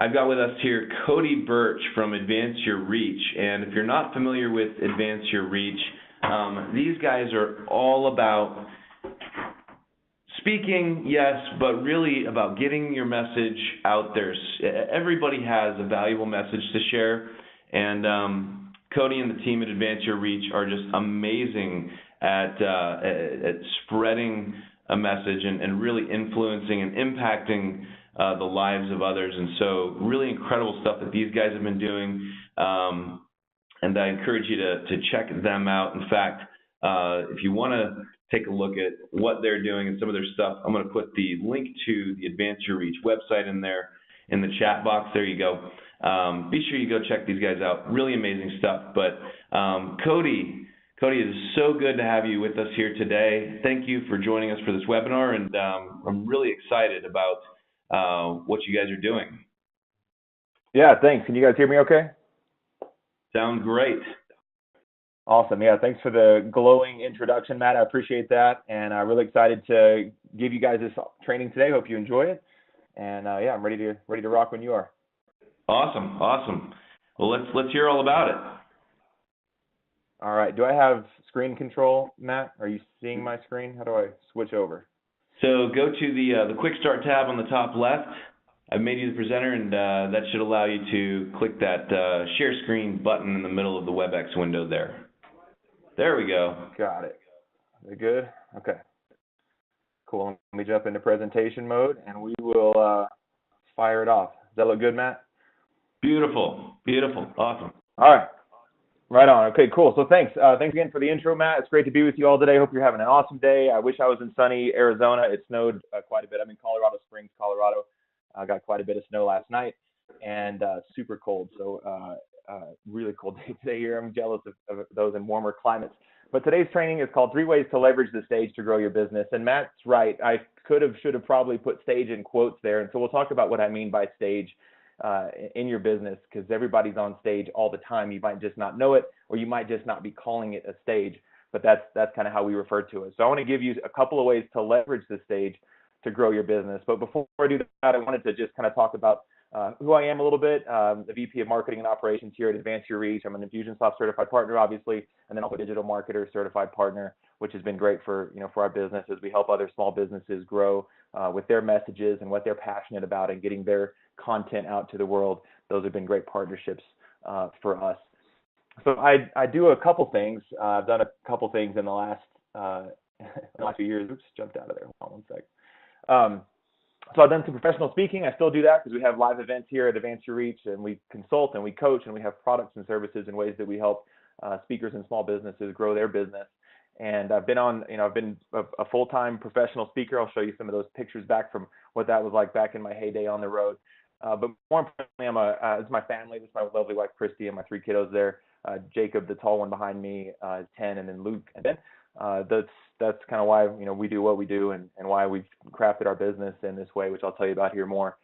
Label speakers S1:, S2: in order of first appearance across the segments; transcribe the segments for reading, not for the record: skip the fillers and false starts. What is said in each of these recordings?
S1: I've got with us here Cody Burch from Advance Your Reach. And if you're not familiar with Advance Your Reach, these guys are all about speaking, yes, but really about getting your message out there. Everybody has a valuable message to share, and Cody and the team at Advance Your Reach are just amazing at spreading a message and really influencing and impacting the lives of others. And so really incredible stuff that these guys have been doing, and I encourage you to check them out. In fact, if you want to take a look at what they're doing and some of their stuff, I'm going to put the link to the Advance Your Reach website in there in the chat box. There you go. Be sure you go check these guys out. Really amazing stuff. But Cody, it is so good to have you with us here today. Thank you for joining us for this webinar, and I'm really excited about what you guys are doing.
S2: Yeah, thanks. Can you guys hear me okay?
S1: Sound great.
S2: Awesome. Yeah, thanks for the glowing introduction, Matt. I appreciate that, and I'm really excited to give you guys this training today. Hope you enjoy it, and yeah, I'm ready to rock when you are.
S1: Awesome. Well, let's hear all about it.
S2: All right. Do I have screen control, Matt? Are you seeing my screen? How do I switch over?
S1: So go to the Quick Start tab on the top left. I've made you the presenter, and that should allow you to click that share screen button in the middle of the WebEx window there. There we go.
S2: Got it. Are good? Okay. Cool. Let me jump into presentation mode, and we will fire it off. Does that look good, Matt?
S1: Beautiful. Awesome.
S2: All right. Right on. Okay, cool. So thanks. Thanks again for the intro, Matt. It's great to be with you all today. Hope you're having an awesome day. I wish I was in sunny Arizona. It snowed quite a bit. I'm in Colorado Springs, Colorado. I got quite a bit of snow last night, and super cold. So really cold day today here. I'm jealous of those in warmer climates. But today's training is called 3 Ways to Leverage the Stage to Grow Your Business. And Matt's right. I should have probably put stage in quotes there. And so we'll talk about what I mean by stage in your business, because everybody's on stage all the time. You might just not know it, or you might just not be calling it a stage, but that's kind of how we refer to it. So I want to give you a couple of ways to leverage the stage to grow your business. But before I do that, I wanted to just kind of talk about who I am a little bit. The VP of Marketing and Operations here at Advance Your Reach. I'm an Infusionsoft certified partner, obviously, and then also a digital marketer certified partner, which has been great for our business as we help other small businesses grow with their messages and what they're passionate about and getting their content out to the world. Those have been great partnerships for us. So I do a couple things. I've done a couple things in the last few years. Oops, jumped out of there. Hold on one sec. So I've done some professional speaking. I still do that because we have live events here at Advance Your Reach, and we consult and we coach, and we have products and services and ways that we help speakers and small businesses grow their business. And I've been a full-time professional speaker. I'll show you some of those pictures back from what that was like back in my heyday on the road. But more importantly, it's my family. This is my lovely wife, Christy, and my 3 kiddos there. Jacob, the tall one behind me, is 10, and then Luke. And then that's kind of why we do what we do, and why we've crafted our business in this way, which I'll tell you about here more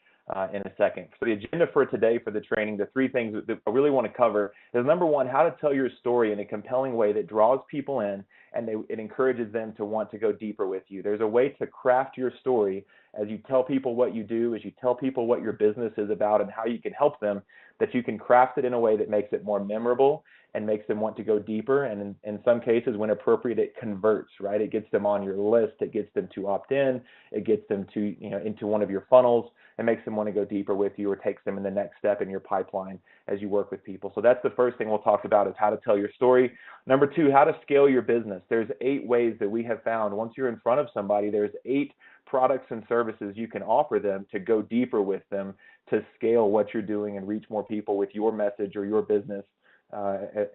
S2: in a second. So the agenda for today for the training, the 3 things that I really want to cover is, number 1, how to tell your story in a compelling way that draws people in, and it encourages them to want to go deeper with you. There's a way to craft your story as you tell people what you do, as you tell people what your business is about and how you can help them, that you can craft it in a way that makes it more memorable and makes them want to go deeper. And in some cases, when appropriate, it converts, right? It gets them on your list. It gets them to opt in. It gets them to, into one of your funnels, and makes them want to go deeper with you, or takes them in the next step in your pipeline as you work with people. So that's the first thing we'll talk about, is how to tell your story. Number 2, how to scale your business. There's 8 ways that we have found. Once you're in front of somebody, there's 8 products and services you can offer them to go deeper with them, to scale what you're doing and reach more people with your message or your business,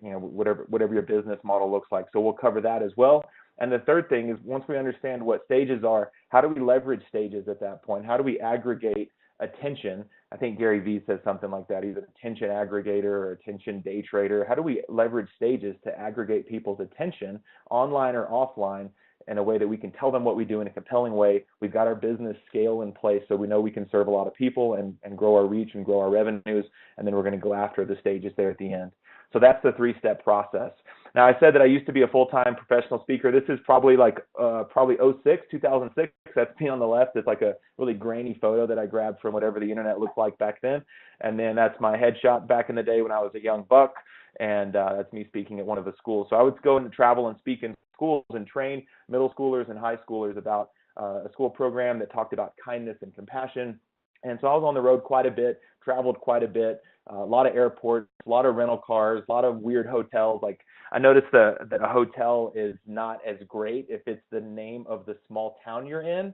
S2: whatever your business model looks like. So we'll cover that as well. And the third thing is, once we understand what stages are, how do we leverage stages at that point? How do we aggregate attention? I think Gary Vee says something like that. He's an attention aggregator or attention day trader. How do we leverage stages to aggregate people's attention, online or offline, in a way that we can tell them what we do in a compelling way? We've got our business scale in place, so we know we can serve a lot of people and grow our reach and grow our revenues, and then we're going to go after the stages there at the end. So that's the 3-step process. Now, I said that I used to be a full-time professional speaker. This is probably like probably '06, 2006. That's me on the left. It's like a really grainy photo that I grabbed from whatever the internet looked like back then. And then that's my headshot back in the day when I was a young buck. And that's me speaking at one of the schools. So I would go and travel and speak in schools and train middle schoolers and high schoolers about a school program that talked about kindness and compassion. And so I was on the road quite a bit, traveled quite a bit, a lot of airports, a lot of rental cars, a lot of weird hotels. Like I noticed that a hotel is not as great if it's the name of the small town you're in,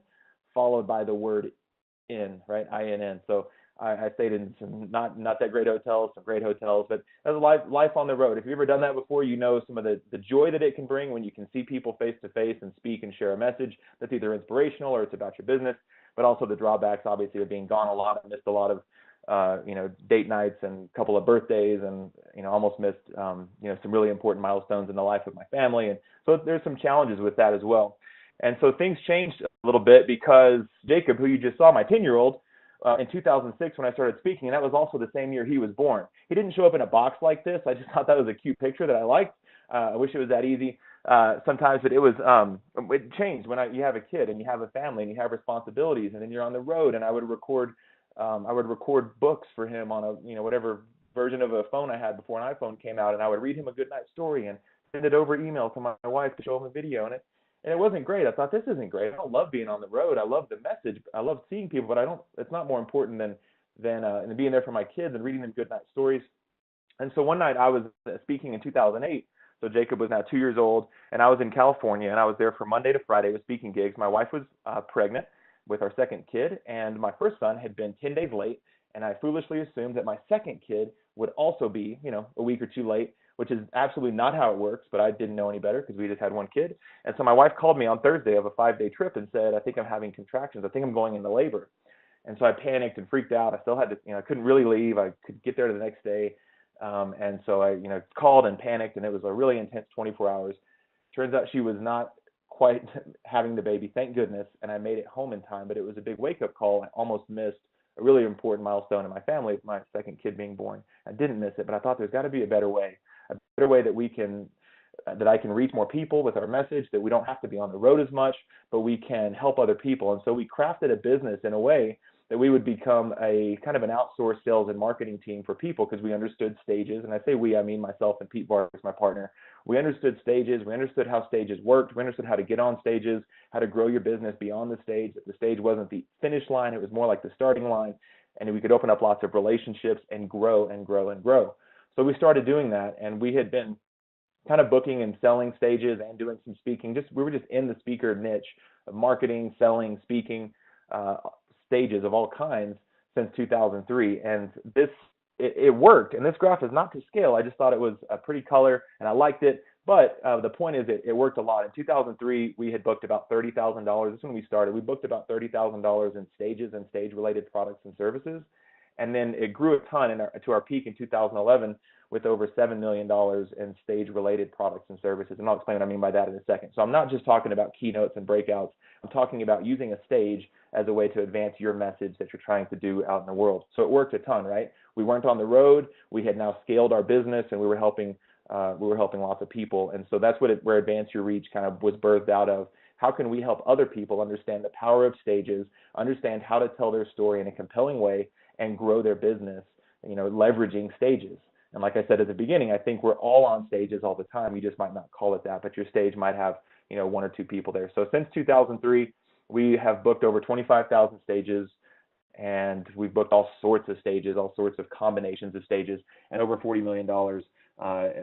S2: followed by the word in, right? INN. So I stayed in some not that great hotels, some great hotels, but that's life on the road. If you've ever done that before, you know some of the joy that it can bring when you can see people face to face and speak and share a message that's either inspirational or it's about your business, but also the drawbacks, obviously, of being gone a lot. I missed a lot of date nights and a couple of birthdays, and almost missed some really important milestones in the life of my family. And so there's some challenges with that as well. And so things changed a little bit because Jacob, who you just saw, my 10-year-old, in 2006 when I started speaking, and that was also the same year he was born. He didn't show up in a box like this. I just thought that was a cute picture that I liked. I wish it was that easy sometimes, but it changed when you have a kid and you have a family and you have responsibilities, and then you're on the road. And I would record books for him on a whatever version of a phone I had before an iPhone came out, and I would read him a good night story and send it over email to my wife to show him a video. And it wasn't great. I thought, this isn't great. I don't love being on the road. I love the message. I love seeing people, but it's not more important than being there for my kids and reading them good night stories. And so one night I was speaking in 2008. So Jacob was now 2 years old, and I was in California, and I was there from Monday to Friday with speaking gigs. My wife was pregnant with our second kid, and my first son had been 10 days late, and I foolishly assumed that my second kid would also be, a week or two late, which is absolutely not how it works, but I didn't know any better because we just had one kid. And so my wife called me on Thursday of a 5-day trip and said, I think I'm having contractions. I think I'm going into labor. And so I panicked and freaked out. I still had to, I couldn't really leave. I could get there the next day. And so I, called and panicked, and it was a really intense 24 hours. Turns out she was not quite having the baby, thank goodness, and I made it home in time, but it was a big wake-up call. I almost missed a really important milestone in my family, my second kid being born. I didn't miss it, but I thought there's got to be a better way that I can reach more people with our message, that we don't have to be on the road as much, but we can help other people. And so we crafted a business in a way that we would become a kind of an outsourced sales and marketing team for people, because we understood stages. And I say we, I mean myself and Pete Vargas, my partner. We understood stages. We understood how stages worked. We understood how to get on stages, how to grow your business beyond the stage. That the stage wasn't the finish line. It was more like the starting line. And we could open up lots of relationships and grow and grow and grow. So we started doing that, and we had been kind of booking and selling stages and doing some speaking. We were just in the speaker niche of marketing, selling, speaking, stages of all kinds since 2003. And it worked. And this graph is not to scale. I just thought it was a pretty color and I liked it. But the point is it worked a lot. In 2003, we had booked about $30,000. That's when we started. We booked about $30,000 in stages and stage-related products and services. And then it grew a ton to our peak in 2011 with over $7 million in stage-related products and services. And I'll explain what I mean by that in a second. So I'm not just talking about keynotes and breakouts. I'm talking about using a stage as a way to advance your message that you're trying to do out in the world. So it worked a ton, right? We weren't on the road. We had now scaled our business, and we were helping lots of people. And so that's where Advance Your Reach kind of was birthed out of. How can we help other people understand the power of stages, understand how to tell their story in a compelling way, and grow their business, leveraging stages? And like I said at the beginning, I think we're all on stages all the time. You just might not call it that, but your stage might have, one or two people there. So since 2003, we have booked over 25,000 stages, and we've booked all sorts of stages, all sorts of combinations of stages, and over $40 million.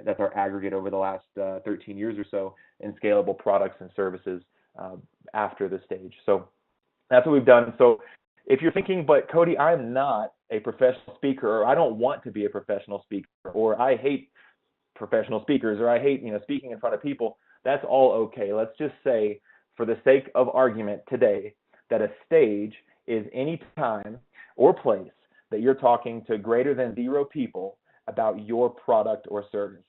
S2: That's our aggregate over the last 13 years or so in scalable products and services after the stage. So that's what we've done. So if you're thinking, but Cody, I'm not a professional speaker, or I don't want to be a professional speaker, or I hate professional speakers, or I hate, speaking in front of people, that's all okay. Let's just say, for the sake of argument today, that a stage is any time or place that you're talking to greater than 0 people about your product or service.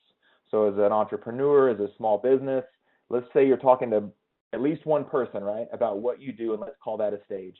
S2: So as an entrepreneur, as a small business, let's say you're talking to at least one person, right, about what you do, and let's call that a stage.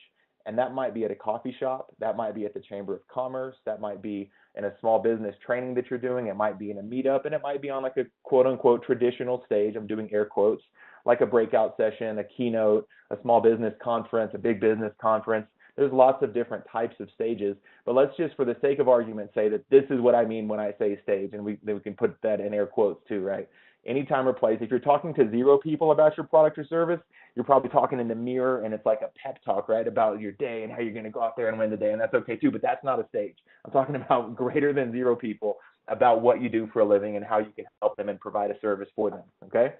S2: And that might be at a coffee shop, that might be at the Chamber of Commerce, that might be in a small business training that you're doing, it might be in a meetup, and it might be on like a quote unquote traditional stage, I'm doing air quotes, like a breakout session, a keynote, a small business conference, a big business conference. There's lots of different types of stages, but let's just, for the sake of argument, say that this is what I mean when I say stage, and then we can put that in air quotes too, right? Anytime or place. If you're talking to 0 people about your product or service, you're probably talking in the mirror, and it's like a pep talk, right, about your day and how you're going to go out there and win the day, and that's okay too, but that's not a stage. I'm talking about greater than 0 people, about what you do for a living and how you can help them and provide a service for them, okay?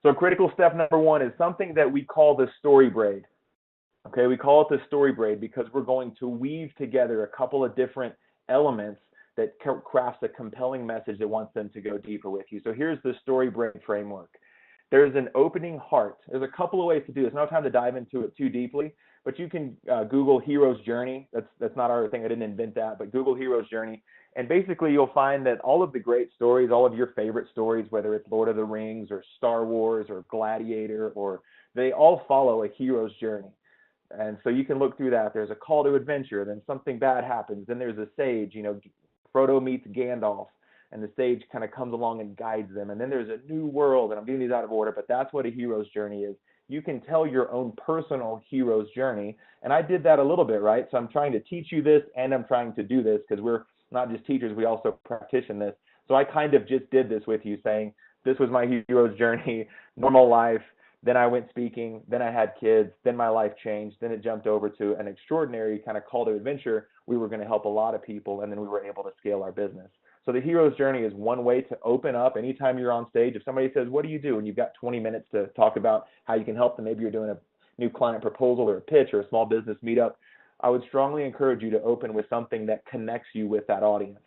S2: So critical step number 1 is something that we call the story braid. Okay, we call it the story braid because we're going to weave together a couple of different elements that crafts a compelling message that wants them to go deeper with you. So here's the story braid framework. There's an opening heart. There's a couple of ways to do this. No time to dive into it too deeply, but you can Google Hero's Journey. That's not our thing. I didn't invent that, but Google Hero's Journey. And basically you'll find that all of the great stories, all of your favorite stories, whether it's Lord of the Rings or Star Wars or Gladiator, or they all follow a hero's journey. And so you can look through that. There's a call to adventure, then something bad happens, then there's a sage, Frodo meets Gandalf, and the sage kind of comes along and guides them. And then there's a new world, and I'm doing these out of order, but that's what a hero's journey is. You can tell your own personal hero's journey, and I did that a little bit, right? So I'm trying to teach you this, and I'm trying to do this, because we're not just teachers, we also practice this. So I kind of just did this with you, saying this was my hero's journey, normal life. Then I went speaking, then I had kids, then my life changed, then it jumped over to an extraordinary kind of call to adventure. We were going to help a lot of people, and then we were able to scale our business. So the hero's journey is one way to open up anytime you're on stage. If somebody says, what do you do? And you've got 20 minutes to talk about how you can help them. Maybe you're doing a new client proposal or a pitch or a small business meetup. I would strongly encourage you to open with something that connects you with that audience.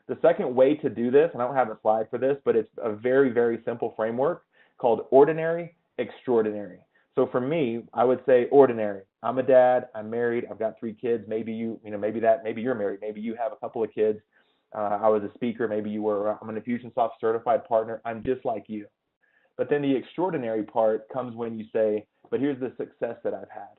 S2: The second way to do this, and I don't have a slide for this, but it's a very, very simple framework called ordinary, extraordinary. So for me, I would say ordinary. I'm a dad, I'm married, I've got 3 kids. Maybe maybe you're married, maybe you have a couple of kids. I was a speaker, maybe you were. I'm an Infusionsoft certified partner. I'm just like you. But then the extraordinary part comes when you say, but here's the success that I've had.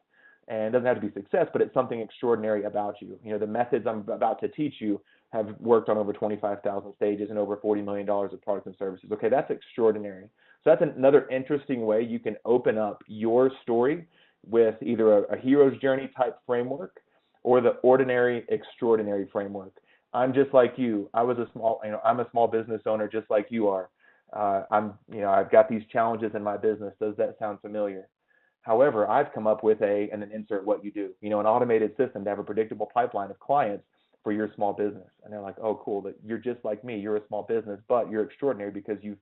S2: And it doesn't have to be success, but it's something extraordinary about you. The methods I'm about to teach you have worked on over 25,000 stages and over $40 million of products and services. Okay, that's extraordinary. So that's another interesting way you can open up your story with either a hero's journey type framework or the ordinary, extraordinary framework. I'm just like you. I'm a small business owner just like you are. I've got these challenges in my business. Does that sound familiar? However, I've come up with and then insert what you do, an automated system to have a predictable pipeline of clients for your small business. And they're like, oh, cool, that you're just like me. You're a small business, but you're extraordinary because you've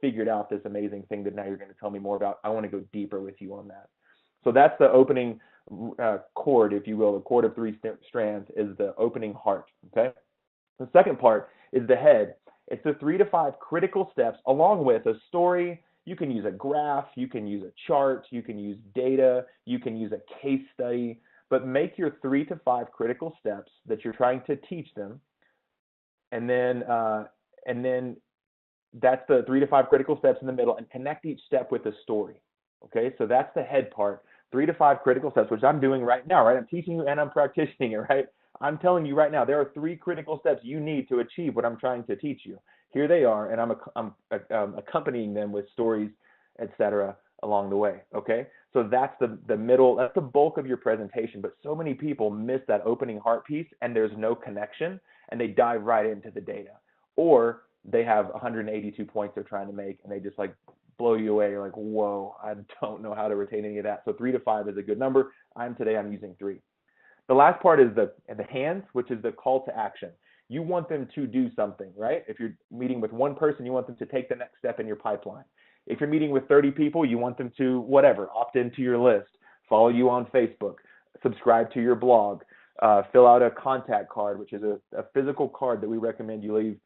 S2: figured out this amazing thing that now you're going to tell me more about. I want to go deeper with you on that. So that's the opening chord, if you will. The chord of 3 strands is the opening heart, okay? The second part is the head. It's the 3 to 5 critical steps along with a story. You can use a graph, you can use a chart, you can use data, you can use a case study, but make your 3 to 5 critical steps that you're trying to teach them. And then that's the 3 to 5 critical steps in the middle, and connect each step with a story. Okay, so that's the head part. 3 to 5 critical steps, which I'm doing right now, right? I'm teaching you and I'm practicing it, right? I'm telling you right now, there are 3 critical steps you need to achieve what I'm trying to teach you. Here they are, and I'm accompanying them with stories, etc., along the way. Okay, so that's the middle. That's the bulk of your presentation. But so many people miss that opening heart piece, and there's no connection, and they dive right into the data, or they have 182 points they're trying to make, and they just like blow you away. You're like, whoa, I don't know how to retain any of that. So 3 to 5 is a good number. I'm using 3. The last part is the hands, which is the call to action. You want them to do something, right? If you're meeting with one person, you want them to take the next step in your pipeline. If you're meeting with 30 people, you want them to, whatever, opt into your list, follow you on Facebook, subscribe to your blog, fill out a contact card, which is a physical card that we recommend you leave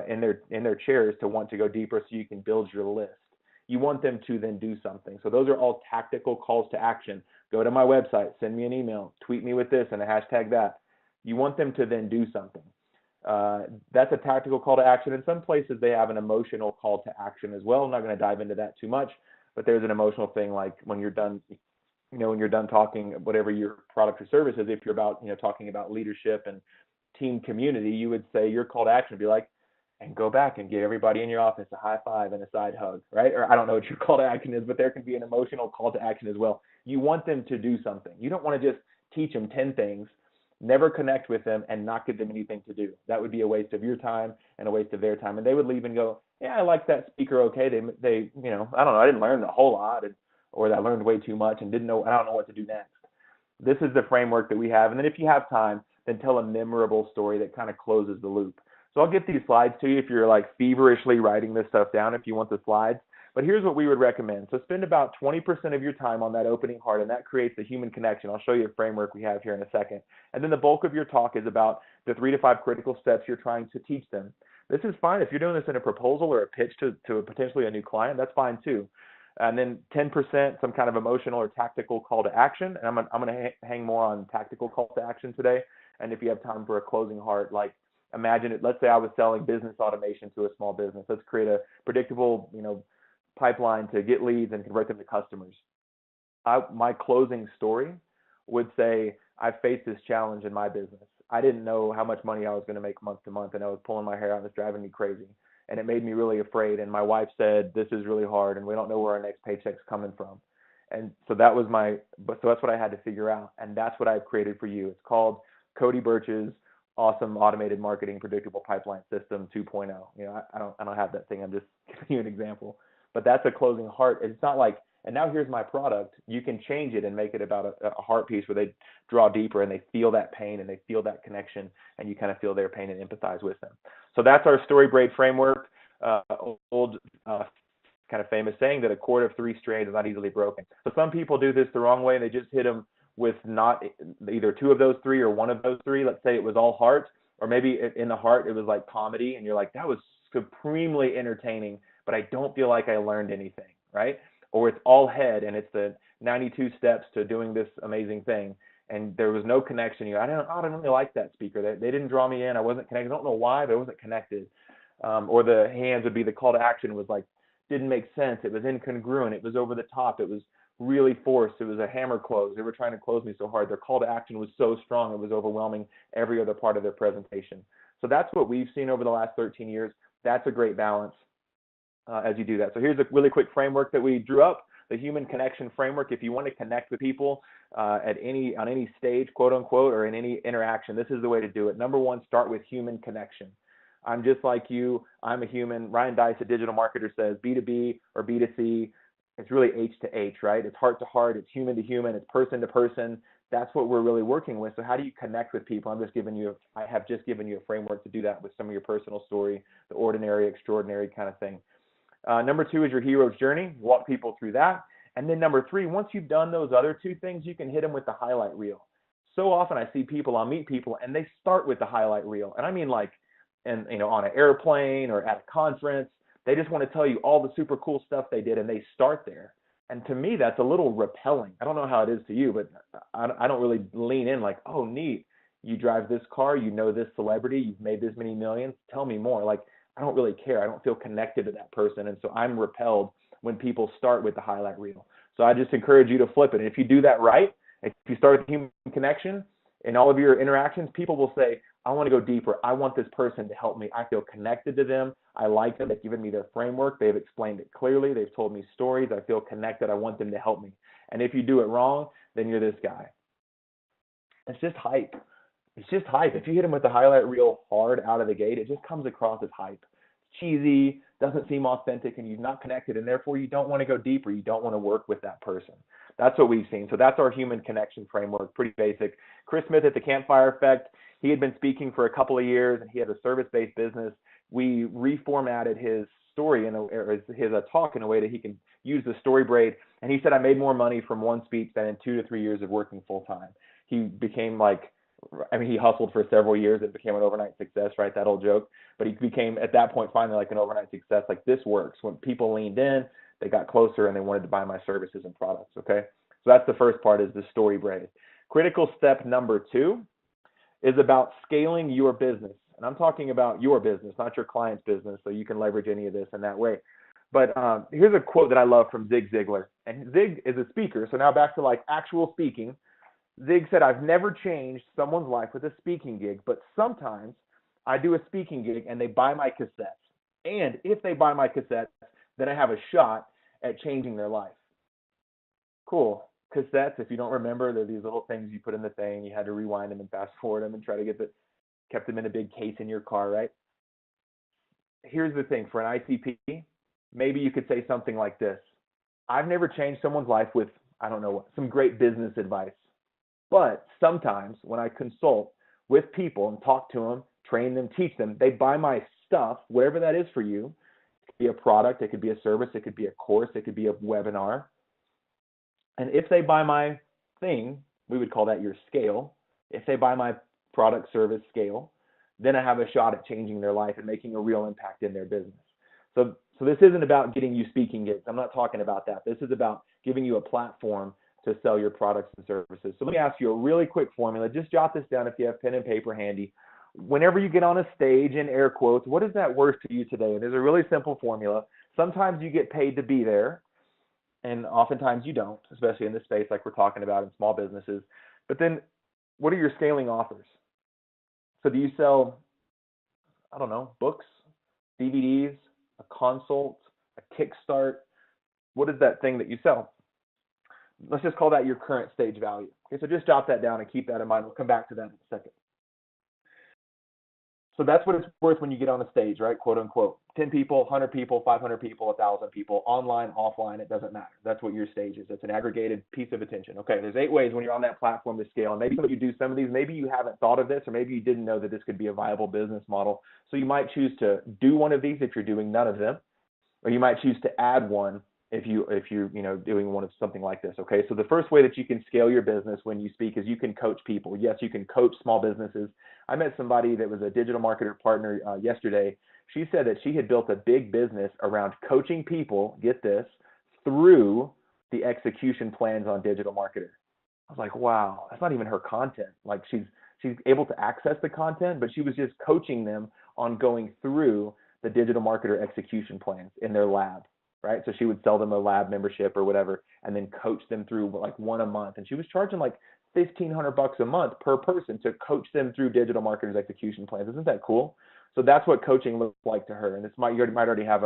S2: in their chairs to want to go deeper so you can build your list. You want them to then do something. So those are all tactical calls to action. Go to my website, send me an email, tweet me with this and a hashtag that. You want them to then do something. That's a tactical call to action. In some places, they have an emotional call to action as well. I'm not going to dive into that too much, but there's an emotional thing like when you're done when you're done talking whatever your product or service is, if you're about, talking about leadership and team community, you would say your call to action would be like, and go back and give everybody in your office a high five and a side hug, right? Or I don't know what your call to action is, but there can be an emotional call to action as well. You want them to do something. You don't want to just teach them 10 things, never connect with them, and not give them anything to do. That would be a waste of your time and a waste of their time. And they would leave and go, yeah, I like that speaker. Okay. They, I don't know. I didn't learn a whole lot, or I learned way too much and I don't know what to do next. This is the framework that we have. And then if you have time, then tell a memorable story that kind of closes the loop. So I'll get these slides to you if you're like feverishly writing this stuff down, if you want the slides. But here's what we would recommend. So spend about 20% of your time on that opening heart, and that creates a human connection. I'll show you a framework we have here in a second. And then the bulk of your talk is about the 3 to 5 critical steps you're trying to teach them. This is fine. If you're doing this in a proposal or a pitch to potentially a new client, that's fine too. And then 10%, some kind of emotional or tactical call to action. And I'm going to hang more on tactical call to action today. And if you have time for a closing heart, like imagine it, let's say I was selling business automation to a small business. Let's create a predictable, pipeline to get leads and convert them to customers. My closing story would say, I faced this challenge in my business. I didn't know how much money I was going to make month to month, and I was pulling my hair out. It was driving me crazy. And it made me really afraid. And my wife said, this is really hard, and we don't know where our next paycheck's coming from. And so that's what I had to figure out. And that's what I've created for you. It's called Cody Burch's Awesome Automated Marketing Predictable Pipeline System 2.0. I don't have that thing. I'm just giving you an example. But that's a closing heart. It's not like, and now here's my product. You can change it and make it about a heart piece where they draw deeper and they feel that pain and they feel that connection, and you kind of feel their pain and empathize with them. So that's our story Braid framework. Old kind of famous saying that a cord of 3 strands is not easily broken. So some people do this the wrong way. They just hit them with not either 2 of those 3 or 1 of those 3. Let's say it was all heart, or maybe in the heart it was like comedy, and you're like, that was supremely entertaining, but I don't feel like I learned anything, right? Or it's all head, and it's the 92 steps to doing this amazing thing, and there was no connection. I don't really like that speaker. They didn't draw me in. I wasn't connected. I don't know why, but I wasn't connected. Or the hands would be the call to action was like, didn't make sense. It was incongruent. It was over the top. It was really forced. It was a hammer close. They were trying to close me so hard. Their call to action was so strong. It was overwhelming every other part of their presentation. So that's what we've seen over the last 13 years. That's a great balance as you do that. So here's a really quick framework that we drew up, the human connection framework. If you want to connect with people on any stage, quote unquote, or in any interaction, this is the way to do it. Number 1, start with human connection. I'm just like you. I'm a human. Ryan Dice, a digital marketer, says B2B or B2C. It's really H to H, right? It's heart to heart. It's human to human. It's person to person. That's what we're really working with. So how do you connect with people? I have just given you a framework to do that with some of your personal story, the ordinary, extraordinary kind of thing. Number 2 is your hero's journey. Walk people through that. And then number 3, once you've done those other 2 things, you can hit them with the highlight reel. So often I see people, I'll meet people, and they start with the highlight reel. And I mean like, on an airplane or at a conference, they just want to tell you all the super cool stuff they did, and they start there. And to me, that's a little repelling. I don't know how it is to you, but I don't really lean in like, oh, neat. You drive this car, you know this celebrity, you've made this many millions. Tell me more. Like, I don't really care. I don't feel connected to that person. And so I'm repelled when people start with the highlight reel. So I just encourage you to flip it. And if you do that right, if you start with human connection in all of your interactions, people will say, I want to go deeper. I want this person to help me. I feel connected to them. I like them. They've given me their framework. They've explained it clearly. They've told me stories. I feel connected. I want them to help me. And if you do it wrong, then you're this guy. It's just hype. It's just hype. If you hit them with the highlight reel hard out of the gate, it just comes across as hype. It's cheesy, doesn't seem authentic, and you're not connected, and therefore you don't want to go deeper. You don't want to work with that person. That's what we've seen. So that's our human connection framework, pretty basic. Chris Smith at the Campfire Effect, he had been speaking for a couple of years, and he had a service-based business. We reformatted his story his talk in a way that he can use the story Braid. And he said, I made more money from one speech than in 2 to 3 years of working full-time. He became he hustled for several years and became an overnight success, right? That old joke. But he became, at that point, finally like an overnight success. Like, this works. When people leaned in, they got closer, and they wanted to buy my services and products, okay? So that's the first part, is the story Braid. Critical step number 2 is about scaling your business. And I'm talking about your business, not your client's business, so you can leverage any of this in that way. But here's a quote that I love from Zig Ziglar. And Zig is a speaker. So now back to like actual speaking. Zig said, I've never changed someone's life with a speaking gig, but sometimes I do a speaking gig and they buy my cassettes. And if they buy my cassettes, then I have a shot at changing their life. Cool. Cassettes, if you don't remember, they're these little things you put in the thing. You had to rewind them and fast forward them and try to kept them in a big case in your car, right? Here's the thing, for an ICP, maybe you could say something like this. I've never changed someone's life with, I don't know what, some great business advice. But sometimes when I consult with people and talk to them, train them, teach them, they buy my stuff, whatever that is for you. It could be a product, it could be a service, it could be a course, it could be a webinar. And if they buy my thing, we would call that your scale. If they buy my product, service, scale, then I have a shot at changing their life and making a real impact in their business. So this isn't about getting you speaking gigs. I'm not talking about that. This is about giving you a platform to sell your products and services. So let me ask you a really quick formula. Just jot this down if you have pen and paper handy. Whenever you get on a stage, in air quotes, what is that worth to you today? And there's a really simple formula. Sometimes you get paid to be there, and oftentimes you don't, especially in this space like we're talking about in small businesses. But then what are your scaling offers? So do you sell, I don't know, books, DVDs, a consult, a kickstart? What is that thing that you sell? Let's just call that your current stage value. Okay, so just jot that down and keep that in mind. We'll come back to that in a second. So that's what it's worth when you get on a stage, right? Quote unquote. 10 people, 100 people, 500 people, 1,000 people, online, offline, it doesn't matter. That's what your stage is. It's an aggregated piece of attention. Okay, there's 8 ways when you're on that platform to scale. And maybe you do some of these, maybe you haven't thought of this, or maybe you didn't know that this could be a viable business model. So you might choose to do one of these if you're doing none of them, or you might choose to add one if you're doing one of something like this. Okay, so the first way that you can scale your business when you speak is you can coach people. Yes, you can coach small businesses. I met somebody that was a digital marketer partner yesterday. She said that she had built a big business around coaching people, get this, through the execution plans on Digital Marketer. I was like, wow, that's not even her content. Like she's able to access the content, but she was just coaching them on going through the Digital Marketer execution plans in their lab, right? So she would sell them a lab membership or whatever, and then coach them through like one a month. And she was charging like $1,500 a month per person to coach them through Digital Marketer's execution plans. Isn't that cool? So that's what coaching looks like to her. And you might already have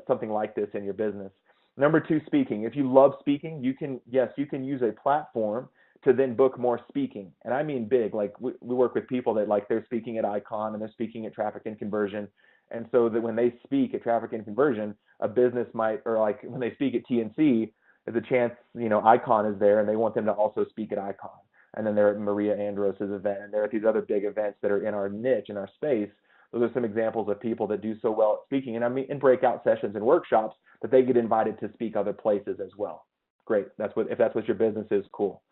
S2: something like this in your business. Number 2, speaking. If you love speaking, you can use a platform to then book more speaking. And I mean big. Like we work with people that like they're speaking at Icon and they're speaking at Traffic and Conversion. And so that when they speak at Traffic and Conversion, a business might, or like when they speak at TNC, there's a chance, Icon is there and they want them to also speak at Icon. And then they're at Maria Andros's event, and they're at these other big events that are in our niche, in our space. Those are some examples of people that do so well at speaking. And I mean, in breakout sessions and workshops, that they get invited to speak other places as well. Great. If that's what your business is, cool.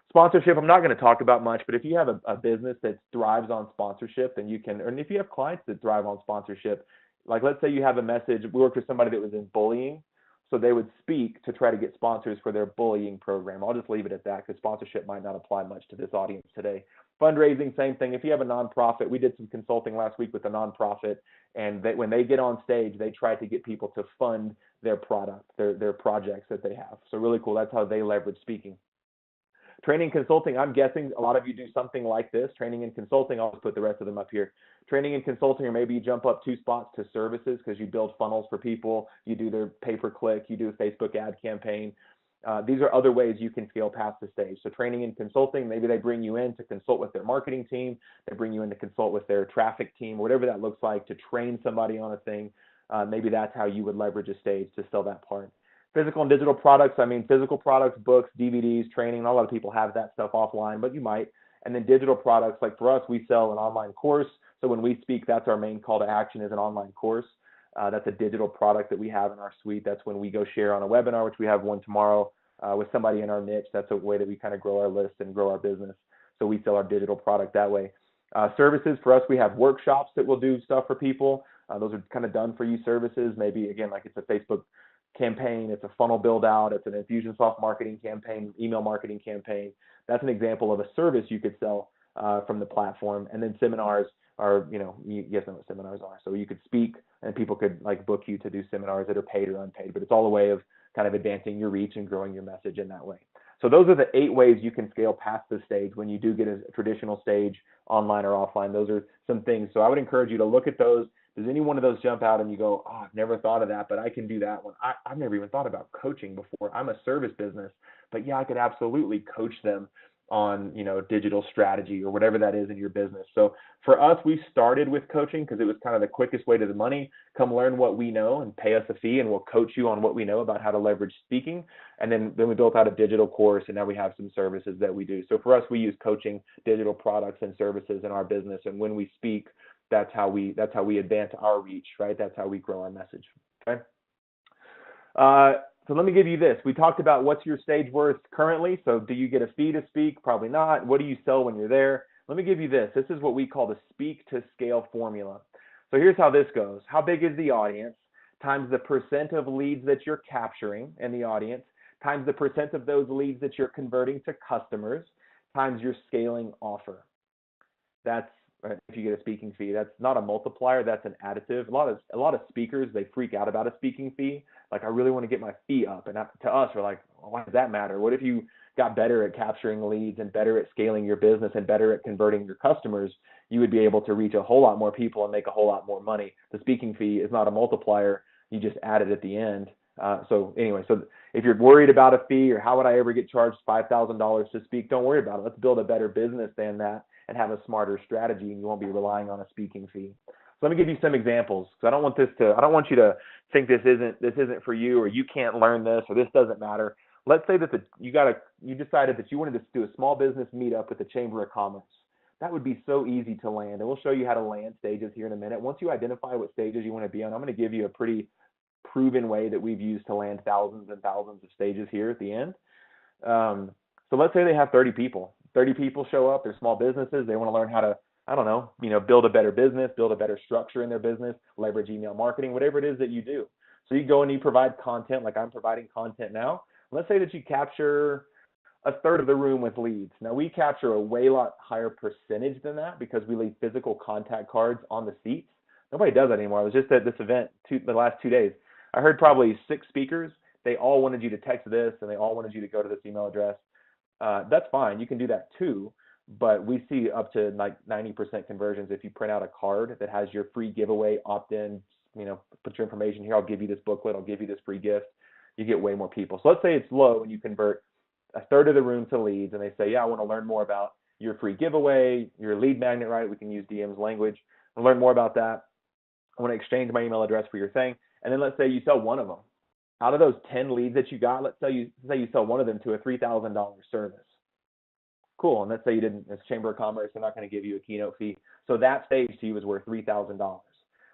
S2: Sponsorship, I'm not going to talk about much, but if you have a business that thrives on sponsorship, then you can, and if you have clients that thrive on sponsorship, like let's say you have a message, we worked with somebody that was in bullying, so they would speak to try to get sponsors for their bullying program. I'll just leave it at that because sponsorship might not apply much to this audience today. Fundraising, same thing. If you have a nonprofit, we did some consulting last week with a nonprofit, and when they get on stage, they try to get people to fund their product, their projects that they have. So really cool. That's how they leverage speaking. Training and consulting, I'm guessing a lot of you do something like this. Training and consulting, I'll put the rest of them up here. Training and consulting, or maybe you jump up 2 spots to services because you build funnels for people. You do their pay-per-click. You do a Facebook ad campaign. These are other ways you can scale past the stage. So training and consulting, maybe they bring you in to consult with their marketing team. They bring you in to consult with their traffic team, whatever that looks like, to train somebody on a thing. Maybe that's how you would leverage a stage to sell that part. Physical and digital products, I mean, physical products, books, DVDs, training, not a lot of people have that stuff offline, but you might. And then digital products, like for us, we sell an online course. So when we speak, that's our main call to action, is an online course. That's a digital product that we have in our suite. That's when we go share on a webinar, which we have one tomorrow with somebody in our niche. That's a way that we kind of grow our list and grow our business. So we sell our digital product that way. Services, for us, we have workshops that will do stuff for people. Those are kind of done for you services. Maybe, again, like it's a Facebook campaign, it's a funnel build out, it's an Infusionsoft marketing campaign, email marketing campaign. That's an example of a service you could sell from the platform. And then seminars are, you guys know what seminars are. So you could speak and people could like book you to do seminars that are paid or unpaid, but it's all a way of kind of advancing your reach and growing your message in that way. So those are the 8 ways you can scale past the stage when you do get a traditional stage, online or offline. Those are some things. So I would encourage you to look at those. Does any one of those jump out and you go, oh, I've never thought of that, but I can do that one. I've never even thought about coaching before. I'm a service business, but yeah, I could absolutely coach them on, digital strategy or whatever that is in your business. So for us, we started with coaching because it was kind of the quickest way to the money. Come learn what we know and pay us a fee, and we'll coach you on what we know about how to leverage speaking. And then we built out a digital course, and now we have some services that we do. So for us, we use coaching, digital products and services in our business. And when we speak, that's how we advance our reach, right? That's how we grow our message. Okay. So let me give you this. We talked about what's your stage worth currently. So do you get a fee to speak? Probably not. What do you sell when you're there? Let me give you this. This is what we call the speak to scale formula. So here's how this goes. How big is the audience times the percent of leads that you're capturing in the audience times the percent of those leads that you're converting to customers times your scaling offer. That's if you get a speaking fee. That's not a multiplier, that's an additive. A lot of speakers, they freak out about a speaking fee. Like, I really want to get my fee up. And to us, we're like, well, why does that matter? What if you got better at capturing leads and better at scaling your business and better at converting your customers? You would be able to reach a whole lot more people and make a whole lot more money. The speaking fee is not a multiplier. You just add it at the end. So if you're worried about a fee or how would I ever get charged $5,000 to speak, don't worry about it. Let's build a better business than that and have a smarter strategy, and you won't be relying on a speaking fee. So let me give you some examples, because I don't want you to think this isn't for you, or you can't learn this, or this doesn't matter. Let's say that you decided that you wanted to do a small business meetup with the Chamber of Commerce. That would be so easy to land, and we'll show you how to land stages here in a minute. Once you identify what stages you want to be on, I'm going to give you a pretty proven way that we've used to land thousands and thousands of stages here at the end. So let's say they have 30 people. 30 people show up, they're small businesses, they want to learn how to, build a better business, build a better structure in their business, leverage email marketing, whatever it is that you do. So you go and you provide content like I'm providing content now. Let's say that you capture a third of the room with leads. Now we capture a way lot higher percentage than that because we leave physical contact cards on the seats. Nobody does that anymore. I was just at this event the last 2 days. I heard probably 6 speakers. They all wanted you to text this and they all wanted you to go to this email address. That's fine. You can do that too, but we see up to like 90% conversions if you print out a card that has your free giveaway, opt-in, put your information here. I'll give you this booklet. I'll give you this free gift. You get way more people. So let's say it's low and you convert a third of the room to leads and they say, yeah, I want to learn more about your free giveaway, your lead magnet, right? We can use DM's language. I want to learn more about that. I want to exchange my email address for your thing. And then let's say you sell one of them. Out of those 10 leads that you got, let's say you sell one of them to a $3,000 service. Cool. And let's say it's Chamber of Commerce, they're not going to give you a keynote fee. So that stage to you is worth $3,000.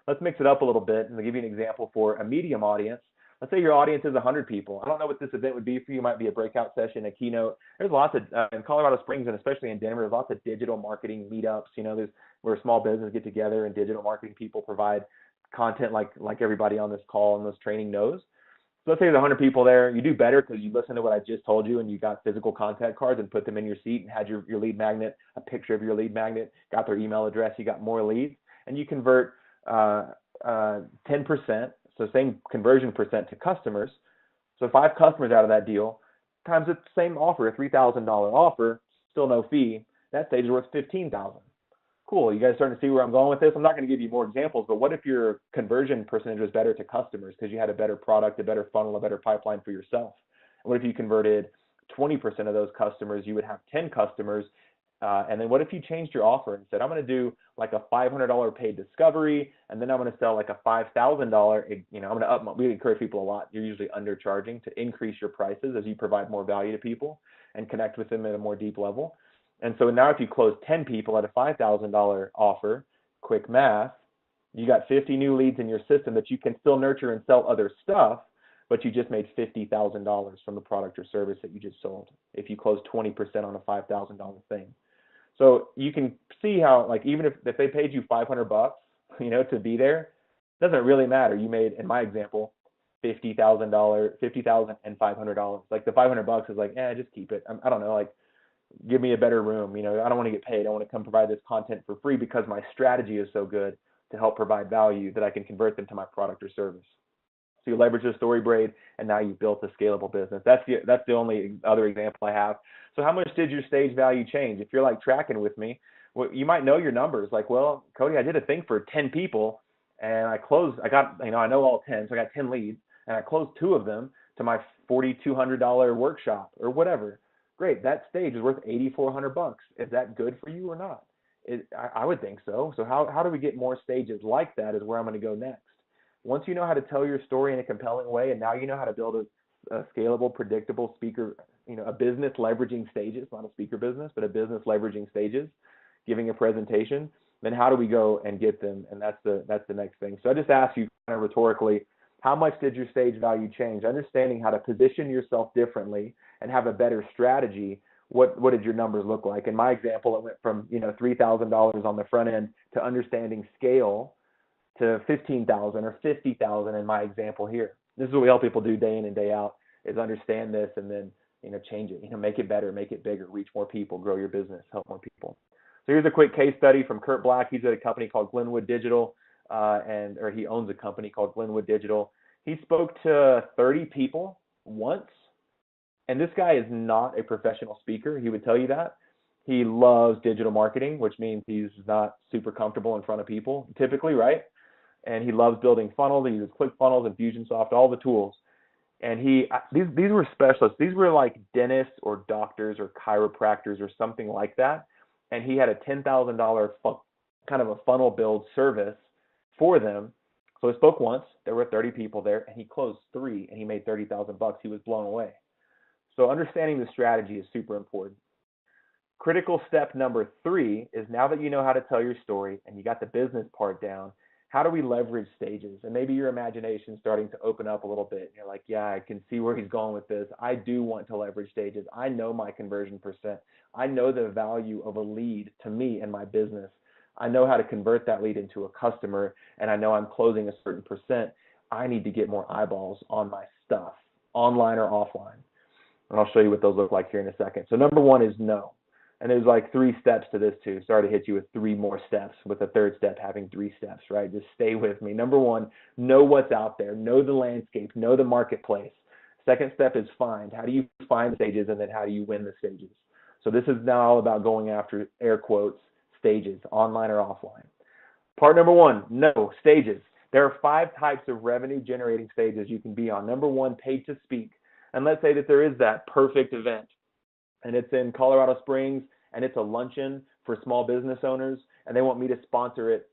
S2: Let's mix it up a little bit and I'll give you an example for a medium audience. Let's say your audience is 100 people. I don't know what this event would be for you. It might be a breakout session, a keynote. There's lots of, in Colorado Springs and especially in Denver, there's lots of digital marketing meetups. Where small business get together and digital marketing people provide content like everybody on this call and this training knows. So let's say there's 100 people there. You do better because you listened to what I just told you and you got physical contact cards and put them in your seat and had your lead magnet, a picture of your lead magnet, got their email address, you got more leads, and you convert 10%, so same conversion percent to customers. So 5 customers out of that deal times the same offer, a $3,000 offer, still no fee. That stage is worth $15,000. Cool. You guys starting to see where I'm going with this? I'm not going to give you more examples, but what if your conversion percentage was better to customers because you had a better product, a better funnel, a better pipeline for yourself? And what if you converted 20% of those customers? You would have 10 customers. And then what if you changed your offer and said, I'm going to do like a $500 paid discovery, and then I'm going to sell like a $5,000, I'm going to up, we encourage people a lot. You're usually undercharging to increase your prices as you provide more value to people and connect with them at a more deep level. And so now if you close 10 people at a $5,000 offer, quick math, you got 50 new leads in your system that you can still nurture and sell other stuff, but you just made $50,000 from the product or service that you just sold if you close 20% on a $5,000 thing. So you can see how, like, even if they paid you $500, to be there, it doesn't really matter. You made, in my example, $50,000 and $500. Like the $500 is like, just keep it. I don't know, like, give me a better room. I don't want to get paid. I want to come provide this content for free because my strategy is so good to help provide value that I can convert them to my product or service. So you leverage the story Braid, and now you've built a scalable business. That's the only other example I have. So how much did your stage value change? If you're like tracking with me, well, you might know your numbers. Like, well, Cody, I did a thing for 10 people, and I know all 10, so I got 10 leads, and I closed 2 of them to my $4,200 workshop or whatever. Great, that stage is worth $8,400. Is that good for you or not? I would think so. So how do we get more stages like that is where I'm going to go next. Once you know how to tell your story in a compelling way, and now you know how to build a scalable, predictable speaker, a business leveraging stages, not a speaker business, but a business leveraging stages, giving a presentation, then how do we go and get them? And that's the next thing. So I just asked you kind of rhetorically, how much did your stage value change? Understanding how to position yourself differently and have a better strategy. What did your numbers look like? In my example, it went from $3,000 on the front end to understanding scale to $15,000 or $50,000 in my example here. This is what we help people do day in and day out, is understand this and then change it, make it better, make it bigger, reach more people, grow your business, help more people. So here's a quick case study from Kurt Black. He's at a company called Glenwood Digital, or he owns a company called Glenwood Digital. He spoke to 30 people once, and this guy is not a professional speaker. He would tell you that. He loves digital marketing, which means he's not super comfortable in front of people typically, right? And he loves building funnels. He uses ClickFunnels, Infusionsoft, all the tools. And these were specialists. These were like dentists or doctors or chiropractors or something like that. And he had a $10,000 kind of a funnel build service for them. So he spoke once. There were 30 people there, and he closed 3, and he made $30,000. He was blown away. So understanding the strategy is super important. Critical step number 3 is, now that you know how to tell your story and you got the business part down, how do we leverage stages? And maybe your imagination's starting to open up a little bit. And you're like, yeah, I can see where he's going with this. I do want to leverage stages. I know my conversion percent. I know the value of a lead to me and my business. I know how to convert that lead into a customer, and I know I'm closing a certain percent. I need to get more eyeballs on my stuff, online or offline. And I'll show you what those look like here in a second. So number 1 is no. And there's like 3 steps to this too. Sorry to hit you with 3 more steps, with the 3rd step having 3 steps, right? Just stay with me. Number 1, know what's out there. Know the landscape. Know the marketplace. 2nd step is find. How do you find the stages, and then how do you win the stages? So this is now all about going after, air quotes, stages, online or offline. Part number 1, no, stages. There are 5 types of revenue generating stages you can be on. Number 1, paid to speak. And let's say that there is that perfect event, and it's in Colorado Springs, and it's a luncheon for small business owners, and they want me to sponsor it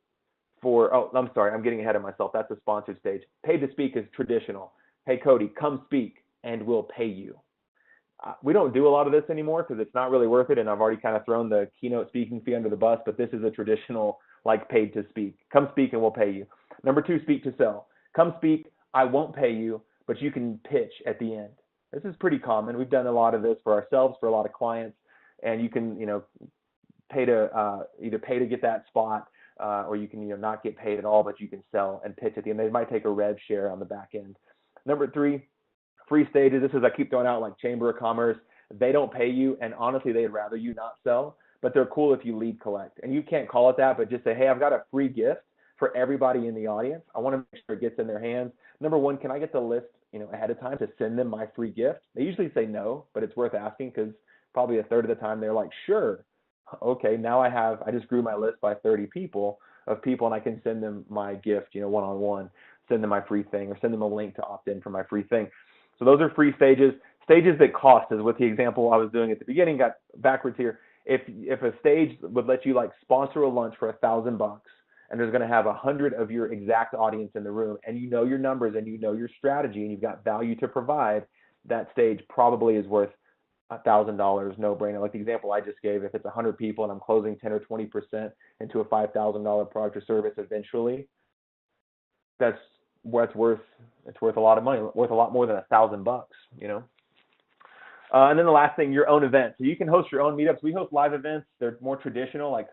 S2: for, I'm sorry, I'm getting ahead of myself. That's a sponsored stage. Paid to speak is traditional. Hey, Cody, come speak, and we'll pay you. We don't do a lot of this anymore because it's not really worth it, and I've already kind of thrown the keynote speaking fee under the bus, but this is a traditional, like, paid to speak. Come speak, and we'll pay you. Number 2, speak to sell. Come speak, I won't pay you, but you can pitch at the end. This is pretty common. We've done a lot of this for ourselves, for a lot of clients, and you can, pay to either pay to get that spot, or you can, not get paid at all, but you can sell and pitch at the end. They might take a rev share on the back end. Number 3, free stages. This is, I keep throwing out like Chamber of Commerce. They don't pay you, and honestly, they'd rather you not sell, but they're cool if you lead collect. And you can't call it that, but just say, hey, I've got a free gift for everybody in the audience. I want to make sure it gets in their hands. Number 1, can I get the list ahead of time to send them my free gift? They usually say no, but it's worth asking, because probably a third of the time they're like, sure. Okay, now I just grew my list by 30 people, and I can send them my gift, one-on-one, send them my free thing, or send them a link to opt in for my free thing. So those are free stages. Stages that cost is what the example I was doing at the beginning, got backwards here. If a stage would let you like sponsor a lunch for $1,000, and there's going to have 100 of your exact audience in the room, and you know your numbers and you know your strategy and you've got value to provide, that stage probably is worth $1,000, no brainer. Like the example I just gave, if it's 100 people and I'm closing 10 or 20% into a $5,000 product or service eventually, that's worth a lot of money, worth a lot more than $1,000, And then the last thing, your own event. So you can host your own meetups. We host live events. They're more traditional, like,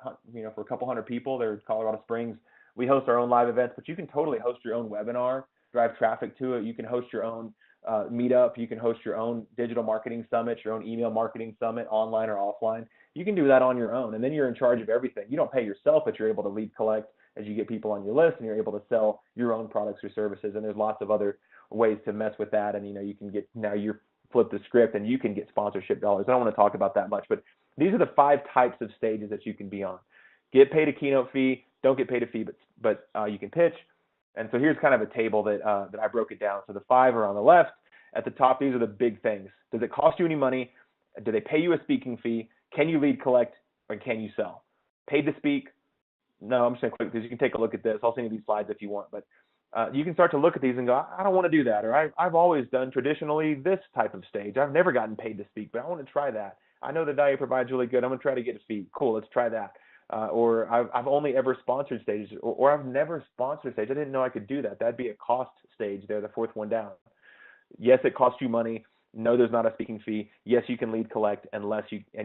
S2: for a couple hundred people. They're in Colorado Springs. We host our own live events, but you can totally host your own webinar, drive traffic to it. You can host your own meetup. You can host your own digital marketing summit, your own email marketing summit, online or offline. You can do that on your own, and then you're in charge of everything. You don't pay yourself, but you're able to lead collect as you get people on your list, and you're able to sell your own products or services. And there's lots of other ways to mess with that. And you can get, now you're flip the script and you can get sponsorship dollars. I don't want to talk about that much, but these are the 5 types of stages that you can be on. Get paid a keynote fee, don't get paid a fee, but you can pitch. And so here's kind of a table that I broke it down. So the 5 are on the left. At the top, these are the big things. Does it cost you any money? Do they pay you a speaking fee? Can you lead collect, or can you sell? Paid to speak? No, I'm just going to click this. You can take a look at this. I'll send you these slides if you want, but you can start to look at these and go, I don't want to do that, or I've always done traditionally this type of stage. I've never gotten paid to speak, but I want to try that. I know the value provides really good. I'm going to try to get a fee. Cool, let's try that. Or I've only ever sponsored stages, or I've never sponsored stage. I didn't know I could do that. That'd be a cost stage there, the 4th one down. Yes, it costs you money. No, there's not a speaking fee. Yes, you can lead collect, and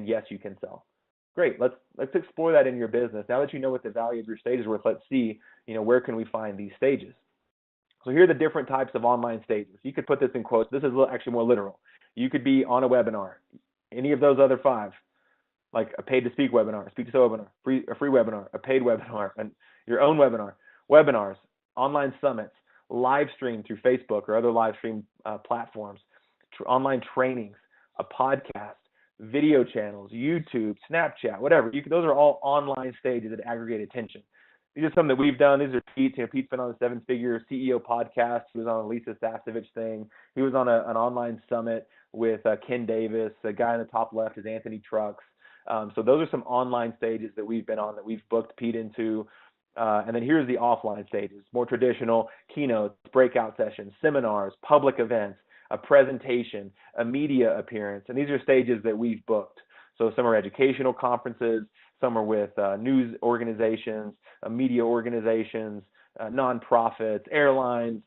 S2: yes, you can sell. Great. Let's explore that in your business. Now that you know what the value of your stage is worth, let's see, where can we find these stages? So here are the different types of online stages. You could put this in quotes. This is actually more literal. You could be on a webinar, any of those other 5, like a paid to speak webinar, a speak to sell webinar, a free webinar, a paid webinar, and your own webinar, webinars, online summits, live stream through Facebook or other live stream platforms, online trainings, a podcast, video channels, YouTube, Snapchat, whatever. Those are all online stages that aggregate attention. These are some that we've done. These are Pete's. Pete's been on the 7-figure CEO podcast. He was on a Lisa Sasevich thing. He was on an online summit with Ken Davis. The guy on the top left is Anthony Trucks. So those are some online stages that we've been on, that we've booked Pete into. And then here's the offline stages, more traditional keynotes, breakout sessions, seminars, public events, a presentation, a media appearance. And these are stages that we've booked. So some are educational conferences, some are with news organizations, media organizations, nonprofits, airlines.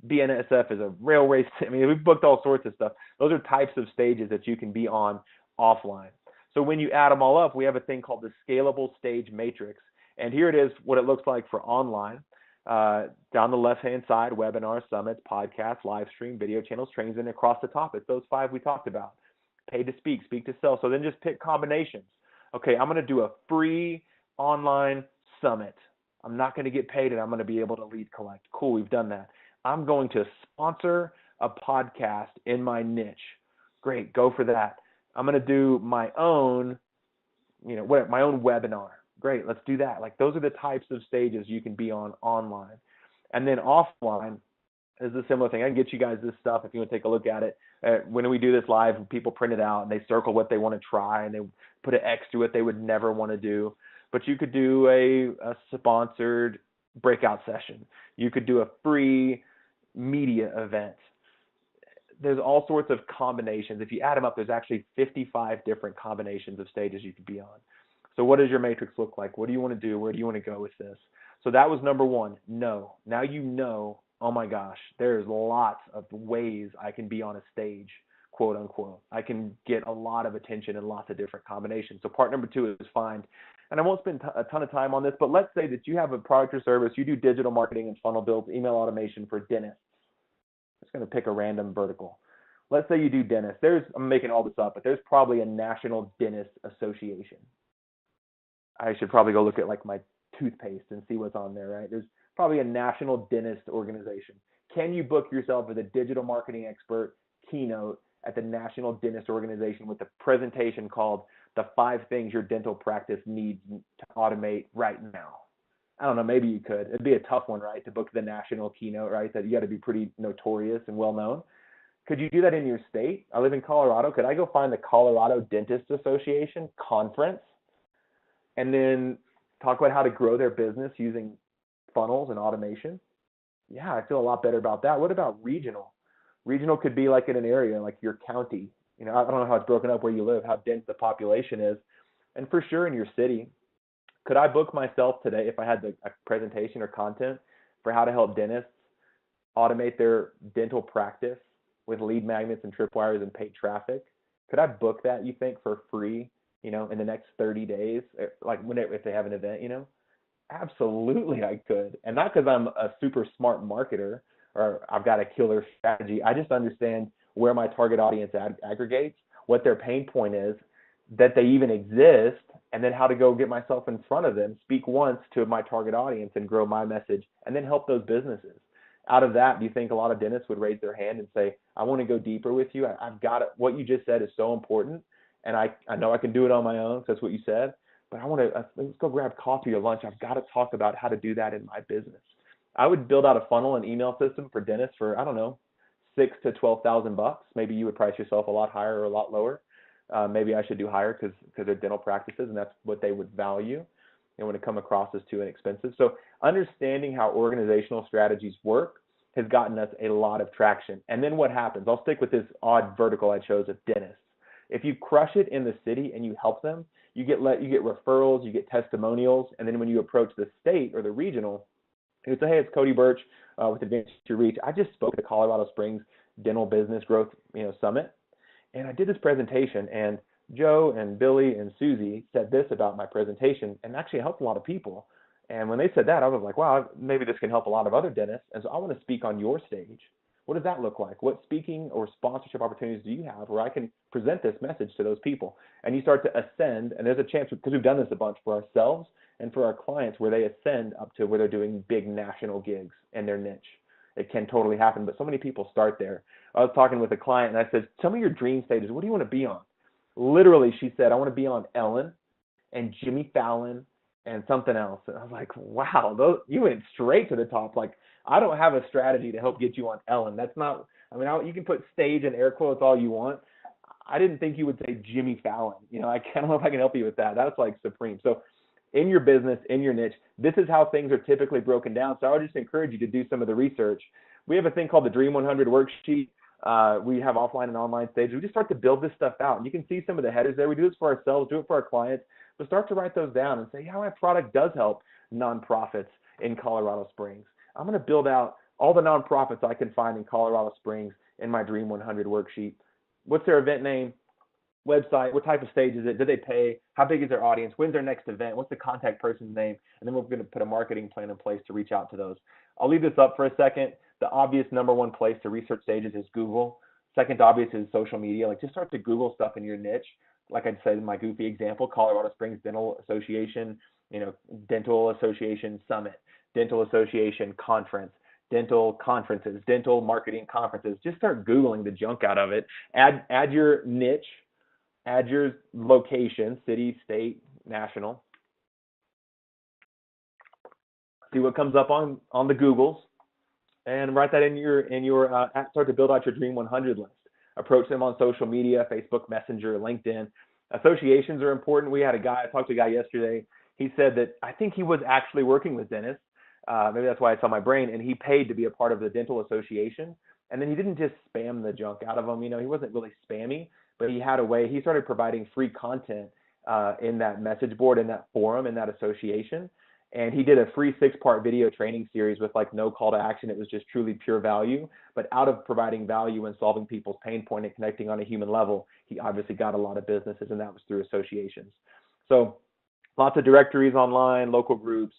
S2: BNSF is a railway. We've booked all sorts of stuff. Those are types of stages that you can be on offline. So when you add them all up, we have a thing called the scalable stage matrix. And here it is, what it looks like for online. Down the left-hand side, webinars, summits, podcasts, live stream, video channels, trainings, and across the top, it's those 5 we talked about. Paid to speak, speak to sell. So then just pick combinations. Okay, I'm going to do a free online summit. I'm not going to get paid, and I'm going to be able to lead collect. Cool, we've done that. I'm going to sponsor a podcast in my niche. Great, go for that. I'm going to do my own, my own webinar. Great, let's do that. Like, those are the types of stages you can be on online. And then offline is a similar thing. I can get you guys this stuff if you want to take a look at it. When we do this live, people print it out and they circle what they want to try and they put an X to it they would never want to do. But you could do a sponsored breakout session. You could do a free media event. There's all sorts of combinations. If you add them up, there's actually 55 different combinations of stages you could be on. So what does your matrix look like? What do you want to do? Where do you want to go with this? So that was number 1, know. Now you know, oh my gosh, there's lots of ways I can be on a stage, quote unquote. I can get a lot of attention in lots of different combinations. So part number 2 is find. And I won't spend a ton of time on this, but let's say that you have a product or service, you do digital marketing and funnel builds, email automation for dentists. I'm just going to pick a random vertical. Let's say you do dentists. I'm making all this up, but there's probably a National Dentist Association. I should probably go look at like my toothpaste and see what's on there, right? There's probably a national dentist organization. Can you book yourself as a digital marketing expert keynote at the National Dentist Organization with a presentation called The 5 Things Your Dental Practice Needs to Automate Right Now? I don't know, maybe you could. It'd be a tough one, right, to book the national keynote, right? That you got to be pretty notorious and well known. Could you do that in your state? I live in Colorado. Could I go find the Colorado Dentist Association conference and then talk about how to grow their business using funnels and automation? Yeah, I feel a lot better about that. What about regional? Regional could be like in an area, like your county. I don't know how it's broken up where you live, how dense the population is. And for sure in your city, could I book myself today if I had a presentation or content for how to help dentists automate their dental practice with lead magnets and tripwires and paid traffic? Could I book that, you think, for free, in the next 30 days, like if they have an event, Absolutely I could. And not because I'm a super smart marketer or I've got a killer strategy. I just understand where my target audience aggregates, what their pain point is, that they even exist, and then how to go get myself in front of them, speak once to my target audience and grow my message, and then help those businesses. Out of that, do you think a lot of dentists would raise their hand and say, I want to go deeper with you? I've got it. What you just said is so important, and I know I can do it on my own, because that's what you said, but I want to, let's go grab coffee or lunch. I've got to talk about how to do that in my business. I would build out a funnel and email system for dentists for, I don't know, $6,000 to $12,000. Maybe you would price yourself a lot higher or a lot lower. Maybe I should do higher because they're dental practices and that's what they would value and when it come across as too inexpensive. So understanding how organizational strategies work has gotten us a lot of traction. And then what happens? I'll stick with this odd vertical I chose of dentists. If you crush it in the city and you help them, you get referrals, you get testimonials, and then when you approach the state or the regional, you say, hey, it's Cody Burch with Advance Your Reach. I just spoke at the Colorado Springs Dental Business Growth Summit. And I did this presentation, and Joe and Billy and Susie said this about my presentation, and actually helped a lot of people. And when they said that, I was like, wow, maybe this can help a lot of other dentists. And so I want to speak on your stage. What does that look like? What speaking or sponsorship opportunities do you have where I can present this message to those people? And you start to ascend, and there's a chance, because we've done this a bunch for ourselves and for our clients, where they ascend up to where they're doing big national gigs in their niche. It can totally happen, but so many people start there. I was talking with a client, and I said, tell me your dream stages. What do you want to be on? Literally, she said, I want to be on Ellen and Jimmy Fallon and something else. And I was like, wow, you went straight to the top. Like, I don't have a strategy to help get you on Ellen. That's not, you can put stage and air quotes all you want. I didn't think you would say Jimmy Fallon. I don't know if I can help you with that. That's like supreme. So in your business, in your niche, this is how things are typically broken down. So I would just encourage you to do some of the research. We have a thing called the Dream 100 worksheet. We have offline and online stages. We just start to build this stuff out. And you can see some of the headers there. We do this for ourselves, do it for our clients, but start to write those down and say, yeah, my product does help nonprofits in Colorado Springs. I'm going to build out all the nonprofits I can find in Colorado Springs in my Dream 100 worksheet. What's their event name? Website, what type of stage is it? Do they pay? How big is their audience? When's their next event? What's the contact person's name? And then we're going to put a marketing plan in place to reach out to those. I'll leave this up for a second. The obvious number one place to research stages is Google. Second obvious is social media. Like, just start to Google stuff in your niche. Like I said in my goofy example, Colorado Springs Dental Association, Dental Association Summit, Dental Association Conference, dental conferences, dental marketing conferences. Just start Googling the junk out of it. Add your niche. Add your location, city, state, national. See what comes up on the Googles, and write that in your start to build out your Dream 100 list. Approach them on social media, Facebook Messenger, LinkedIn. Associations are important. I talked to a guy yesterday. He said that I think he was actually working with dentists. Maybe that's why it's on my brain. And he paid to be a part of the dental association. And then he didn't just spam the junk out of them. He wasn't really spammy. But he had a way, he started providing free content in that message board, in that forum, in that association. And he did a free 6-part video training series with no call to action. It was just truly pure value. But out of providing value and solving people's pain point and connecting on a human level, he obviously got a lot of businesses, and that was through associations. So lots of directories online, local groups.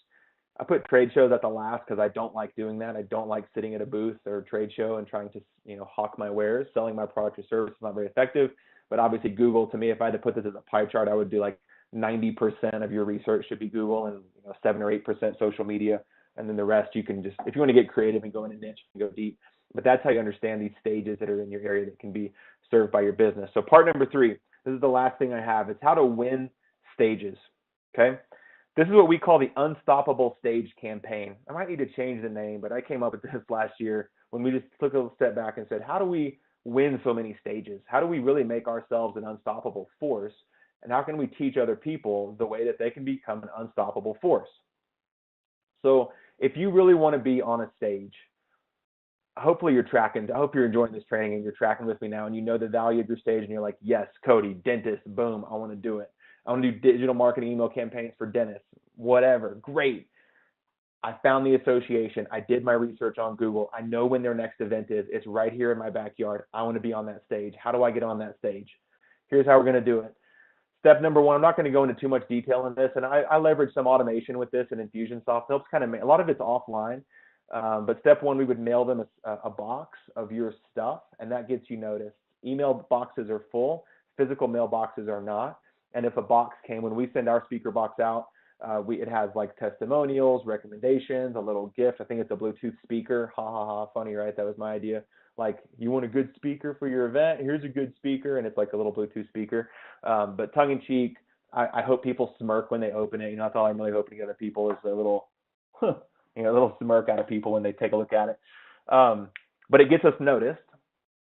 S2: I put trade shows at the last because I don't like doing that. I don't like sitting at a booth or a trade show and trying to, hawk my wares. Selling my product or service is not very effective. But obviously Google, to me, if I had to put this as a pie chart, I would do 90% of your research should be Google and 7 or 8% social media. And then the rest you can just, if you want to get creative and go in a niche and go deep. But that's how you understand these stages that are in your area that can be served by your business. So part number 3, this is the last thing I have. It's how to win stages. Okay. This is what we call the Unstoppable Stage Campaign. I might need to change the name, but I came up with this last year when we just took a step back and said, how do we win so many stages? How do we really make ourselves an unstoppable force? And how can we teach other people the way that they can become an unstoppable force? So if you really want to be on a stage, hopefully you're tracking. I hope you're enjoying this training and you're tracking with me now and you know the value of your stage and you're like, yes, Cody, dentist, boom, I want to do it. I want to do digital marketing email campaigns for dentists, whatever. Great. I found the association. I did my research on Google. I know when their next event is. It's right here in my backyard. I want to be on that stage. How do I get on that stage? Here's how we're going to do it. Step number 1, I'm not going to go into too much detail on this, and I leverage some automation with this and Infusionsoft. It helps kind of make, a lot of it's offline, But step one, we would mail them a box of your stuff, and that gets you noticed. Email boxes are full, physical mailboxes are not. And if a box came, when we send our speaker box out, it has like testimonials, recommendations, a little gift. I think it's a Bluetooth speaker. Ha ha ha, funny, right? That was my idea. Like, you want a good speaker for your event? Here's a good speaker, and it's like a little Bluetooth speaker. But tongue in cheek, I hope people smirk when they open it. That's all I'm really hoping to get other people is a little, a little smirk out of people when they take a look at it. But it gets us noticed.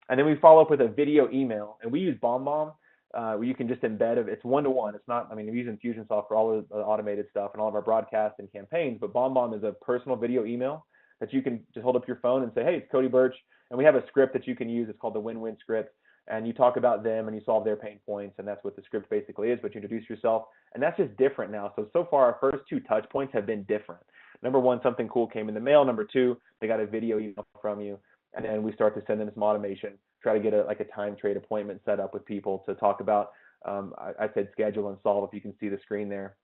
S2: And then we follow up with a video email, and we use BombBomb, where you can just embed it. It's one-to-one. It's not, we're using Infusionsoft for all of the automated stuff and all of our broadcasts and campaigns, but BombBomb is a personal video email that you can just hold up your phone and say, hey, it's Cody Burch, and we have a script that you can use. It's called the win-win script, and you talk about them and you solve their pain points, and that's what the script basically is, but you introduce yourself, and that's just different now. So far, our first 2 touch points have been different. Number 1, something cool came in the mail. Number 2, they got a video email from you. And then we start to send them some automation, try to get a time trade appointment set up with people to talk about, I said schedule and solve. If you can see the screen there,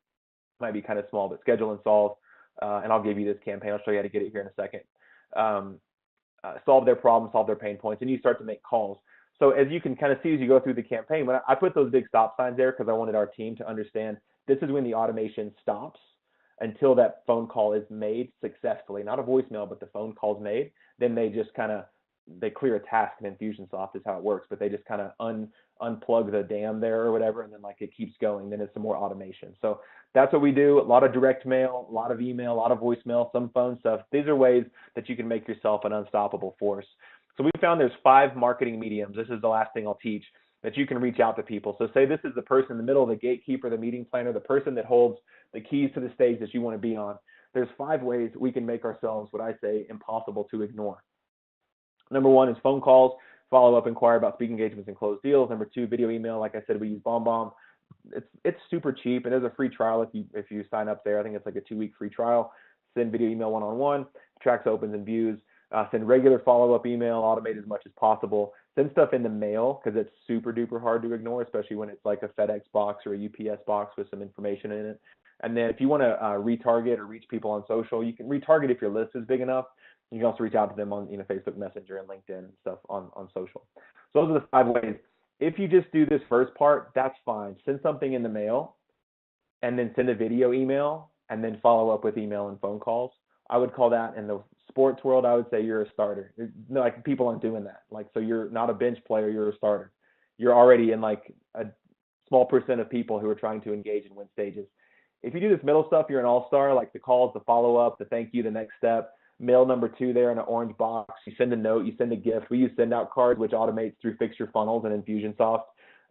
S2: it might be kind of small, but schedule and solve. And I'll give you this campaign. I'll show you how to get it here in a second. Solve their problems, solve their pain points, and you start to make calls. So as you can kind of see as you go through the campaign, when I put those big stop signs there because I wanted our team to understand this is when the automation stops until that phone call is made successfully, not a voicemail, but the phone call's made. Then they just they clear a task in Infusionsoft is how it works, but they just kind of unplug the dam there or whatever, and then like it keeps going. Then it's some more automation. So that's what we do. A lot of direct mail, a lot of email, a lot of voicemail, some phone stuff. These are ways that you can make yourself an unstoppable force. So we found there's 5 marketing mediums. This is the last thing I'll teach, that you can reach out to people. So say this is the person in the middle, the gatekeeper, the meeting planner, the person that holds the keys to the stage that you want to be on. There's 5 ways we can make ourselves, what I say, impossible to ignore. Number 1 is phone calls, follow up, inquire about speaking engagements and closed deals. Number 2, video email. Like I said, we use BombBomb. It's super cheap, and there's a free trial if you sign up there. I think it's like a 2-week free trial. Send video email one-on-one, tracks opens and views. Send regular follow-up email, automate as much as possible. Send stuff in the mail because it's super duper hard to ignore, especially when it's like a FedEx box or a UPS box with some information in it. And then if you want to retarget or reach people on social, you can retarget if your list is big enough. You can also reach out to them on Facebook Messenger and LinkedIn and stuff on social. So those are the 5 ways. If you just do this first part, that's fine. Send something in the mail and then send a video email and then follow up with email and phone calls. I would call that, in the sports world, I would say you're a starter. Like, people aren't doing that. Like, so you're not a bench player, you're a starter. You're already in like a small percent of people who are trying to engage and win stages. If you do this middle stuff, you're an all-star, like the calls, the follow-up, the thank you, the next step. Mail number 2 there in an orange box. You send a note, you send a gift. We use send out cards, which automates through Fix Your Funnels and Infusionsoft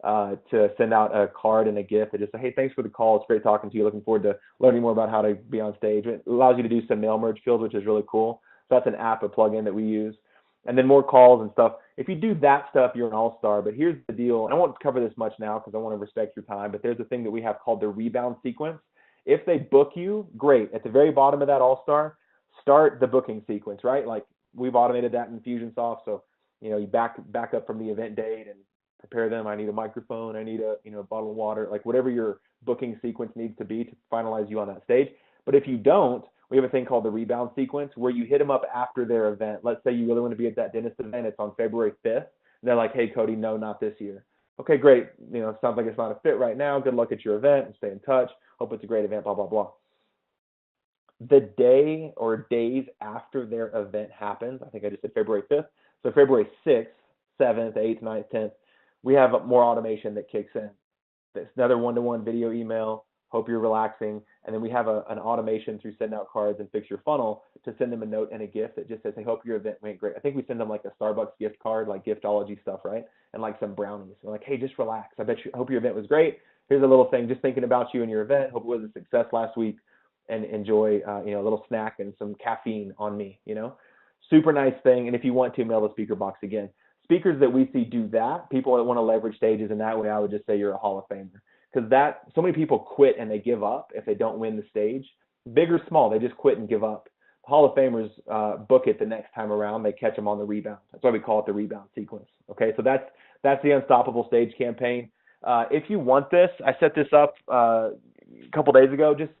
S2: to send out a card and a gift that just say, hey, thanks for the call. It's great talking to you. Looking forward to learning more about how to be on stage. It allows you to do some mail merge fields, which is really cool. So that's an app, a plugin that we use. And then more calls and stuff. If you do that stuff, you're an all-star. But here's the deal. And I won't cover this much now because I want to respect your time, but there's a thing that we have called the rebound sequence. If they book you, great. At the very bottom of that all-star, start the booking sequence, right? Like, we've automated that in Infusionsoft. So, you back up from the event date and prepare them. I need a microphone. I need a bottle of water, like whatever your booking sequence needs to be to finalize you on that stage. But if you don't, we have a thing called the rebound sequence where you hit them up after their event. Let's say you really want to be at that dentist event. It's on February 5th. And they're like, hey, Cody, no, not this year. Okay, great. Sounds like it's not a fit right now. Good luck at your event and stay in touch. Hope it's a great event, blah, blah, blah. The day or days after their event happens, I think I just said February 5th. So February 6th, 7th, 8th, 9th, 10th, we have more automation that kicks in. It's another one-to-one video email. Hope you're relaxing. And then we have an automation through send out cards and Fix Your Funnel to send them a note and a gift that just says, hey, hope your event went great. I think we send them like a Starbucks gift card, like giftology stuff, right? And like some brownies. We're like, hey, just relax. Hope your event was great. Here's a little thing, just thinking about you and your event. Hope it was a success last week. And enjoy, a little snack and some caffeine on me, Super nice thing. And if you want to, mail the speaker box again. Speakers that we see do that, people that want to leverage stages in that way, I would just say you're a Hall of Famer. Because so many people quit and they give up if they don't win the stage. Big or small, they just quit and give up. Hall of Famers book it the next time around. They catch them on the rebound. That's why we call it the rebound sequence. Okay, so that's the Unstoppable Stage campaign. If you want this, I set this up a couple days ago. Just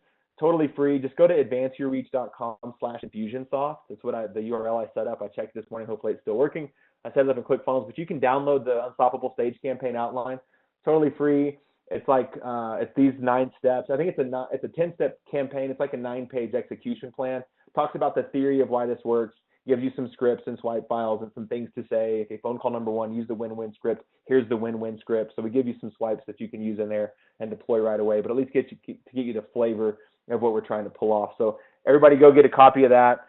S2: totally free. Just go to advanceyourreach.com/infusionsoft. That's the URL I set up. I checked this morning. Hopefully it's still working. I set it up in ClickFunnels, but you can download the Unstoppable Stage Campaign outline. Totally free. It's like it's these 9 steps. I think it's a 10-step campaign. It's like a 9-page execution plan. Talks about the theory of why this works. Gives you some scripts and swipe files and some things to say. Okay, phone call number 1, use the win-win script. Here's the win-win script. So we give you some swipes that you can use in there and deploy right away, but at least get you the flavor of what we're trying to pull off. So everybody go get a copy of that.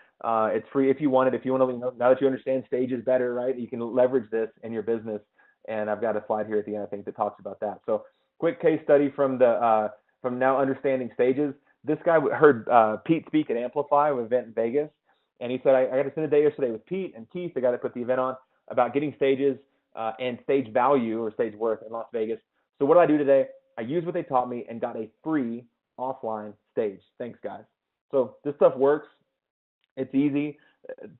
S2: It's free if you want it. If you want to, now that you understand stages better, right, you can leverage this in your business. And I've got a slide here at the end, I think, that talks about that. So quick case study from now understanding stages. This guy heard Pete speak at Amplify, an event in Vegas. And he said, I got to spend a day yesterday with Pete and Keith, the guy that put the event on, about getting stages and stage value or stage worth in Las Vegas. So what did I do today? I used what they taught me and got a free offline stage. Thanks, guys. So this stuff works. It's easy.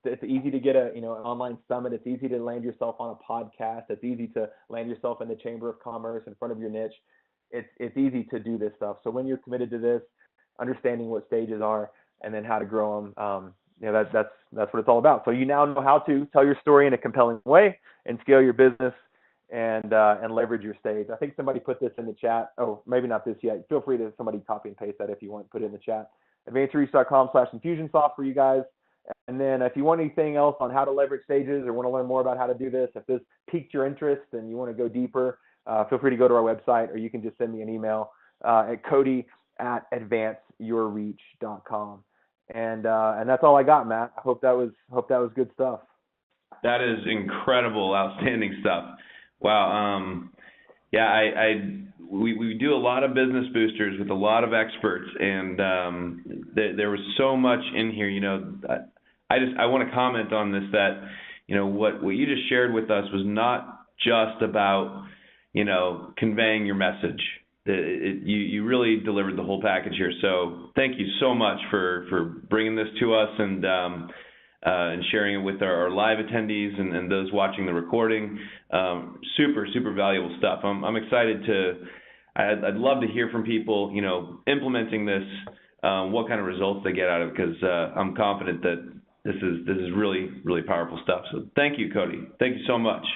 S2: It's easy to get an online summit. It's easy to land yourself on a podcast. It's easy to land yourself in the Chamber of Commerce in front of your niche. It's easy to do this stuff. So when you're committed to this, understanding what stages are and then how to grow them, that's what it's all about. So you now know how to tell your story in a compelling way and scale your business and leverage your stage. I think somebody put this in the chat. Oh, maybe not this yet. Feel free to somebody copy and paste that if you want. Put it in the chat. advanceyourreach.com/infusionsoft for you guys. And then if you want anything else on how to leverage stages or want to learn more about how to do this, if this piqued your interest and you want to go deeper, feel free to go to our website, or you can just send me an email at cody@advanceyourreach.com. And that's all I got, Matt. I hope that was good stuff.
S1: That is incredible, outstanding stuff. Wow. We do a lot of business boosters with a lot of experts, and there was so much in here. I want to comment on this, that what you just shared with us was not just about conveying your message. You really delivered the whole package here. So thank you so much for bringing this to us and sharing it with our live attendees and those watching the recording. Super valuable stuff. I'm excited I'd love to hear from people, implementing this, what kind of results they get out of it, because I'm confident that this is really, really powerful stuff. So thank you, Cody. Thank you so much.